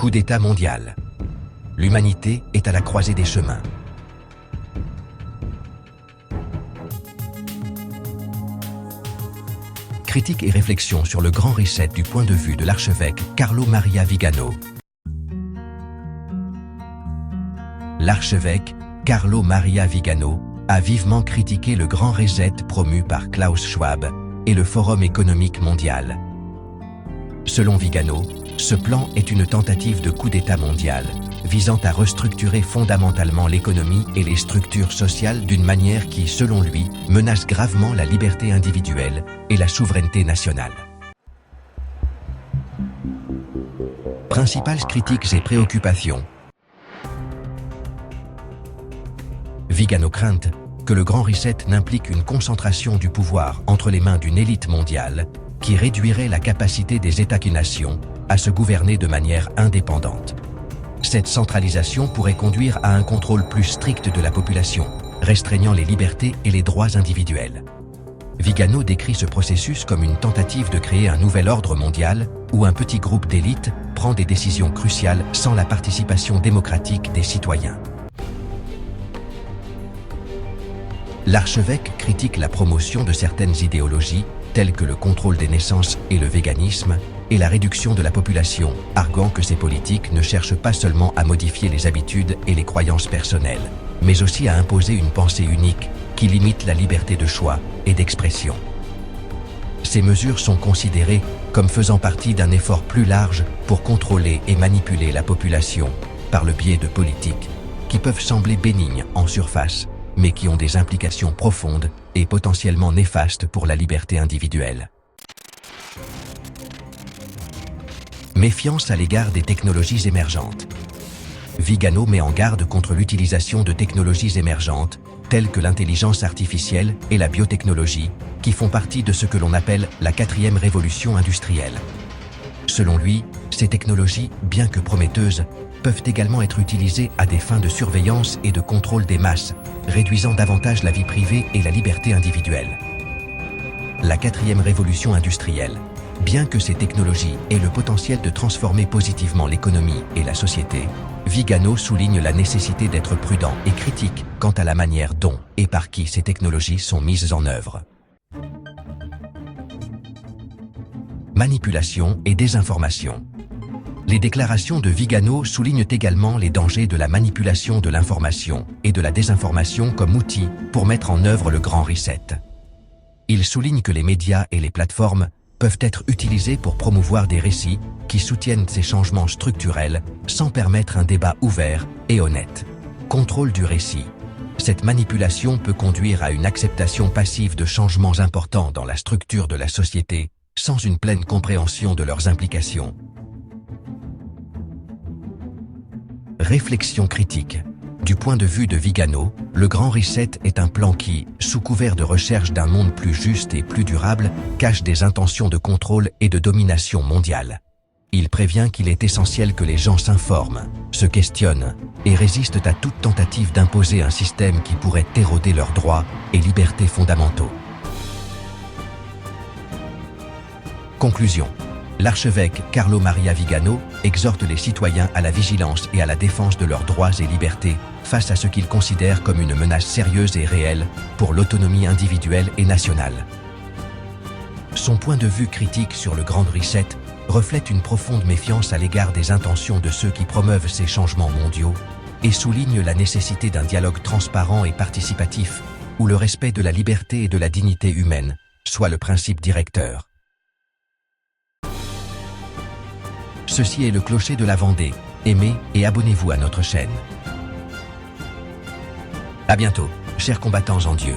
Coup d'État mondial. L'humanité est à la croisée des chemins. Critique et réflexion sur le grand reset du point de vue de l'archevêque Carlo Maria Vigano. L'archevêque Carlo Maria Vigano a vivement critiqué le grand reset promu par Klaus Schwab et le Forum économique mondial. Selon Vigano, ce plan est une tentative de coup d'État mondial, visant à restructurer fondamentalement l'économie et les structures sociales d'une manière qui, selon lui, menace gravement la liberté individuelle et la souveraineté nationale. Principales critiques et préoccupations. Vigano craint que le grand reset n'implique une concentration du pouvoir entre les mains d'une élite mondiale qui réduirait la capacité des États-nations à se gouverner de manière indépendante. Cette centralisation pourrait conduire à un contrôle plus strict de la population, restreignant les libertés et les droits individuels. Vigano décrit ce processus comme une tentative de créer un nouvel ordre mondial où un petit groupe d'élites prend des décisions cruciales sans la participation démocratique des citoyens. L'archevêque critique la promotion de certaines idéologies, telles que le contrôle des naissances et le véganisme, et la réduction de la population, arguant que ces politiques ne cherchent pas seulement à modifier les habitudes et les croyances personnelles, mais aussi à imposer une pensée unique qui limite la liberté de choix et d'expression. Ces mesures sont considérées comme faisant partie d'un effort plus large pour contrôler et manipuler la population par le biais de politiques qui peuvent sembler bénignes en surface, mais qui ont des implications profondes et potentiellement néfastes pour la liberté individuelle. Méfiance à l'égard des technologies émergentes. Vigano met en garde contre l'utilisation de technologies émergentes, telles que l'intelligence artificielle et la biotechnologie, qui font partie de ce que l'on appelle la 4e révolution industrielle. Selon lui, ces technologies, bien que prometteuses, peuvent également être utilisées à des fins de surveillance et de contrôle des masses, réduisant davantage la vie privée et la liberté individuelle. La 4e révolution industrielle. Bien que ces technologies aient le potentiel de transformer positivement l'économie et la société, Vigano souligne la nécessité d'être prudent et critique quant à la manière dont et par qui ces technologies sont mises en œuvre. Manipulation et désinformation. Les déclarations de Vigano soulignent également les dangers de la manipulation de l'information et de la désinformation comme outil pour mettre en œuvre le grand reset. Il souligne que les médias et les plateformes peuvent être utilisés pour promouvoir des récits qui soutiennent ces changements structurels sans permettre un débat ouvert et honnête. Contrôle du récit. Cette manipulation peut conduire à une acceptation passive de changements importants dans la structure de la société sans une pleine compréhension de leurs implications. Réflexion critique. Du point de vue de Vigano, le grand reset est un plan qui, sous couvert de recherche d'un monde plus juste et plus durable, cache des intentions de contrôle et de domination mondiale. Il prévient qu'il est essentiel que les gens s'informent, se questionnent et résistent à toute tentative d'imposer un système qui pourrait éroder leurs droits et libertés fondamentaux. Conclusion. L'archevêque Carlo Maria Vigano exhorte les citoyens à la vigilance et à la défense de leurs droits et libertés face à ce qu'il considère comme une menace sérieuse et réelle pour l'autonomie individuelle et nationale. Son point de vue critique sur le grand reset reflète une profonde méfiance à l'égard des intentions de ceux qui promeuvent ces changements mondiaux et souligne la nécessité d'un dialogue transparent et participatif où le respect de la liberté et de la dignité humaine soit le principe directeur. Ceci est le Clocher de la Vendée. Aimez et abonnez-vous à notre chaîne. À bientôt, chers combattants en Dieu.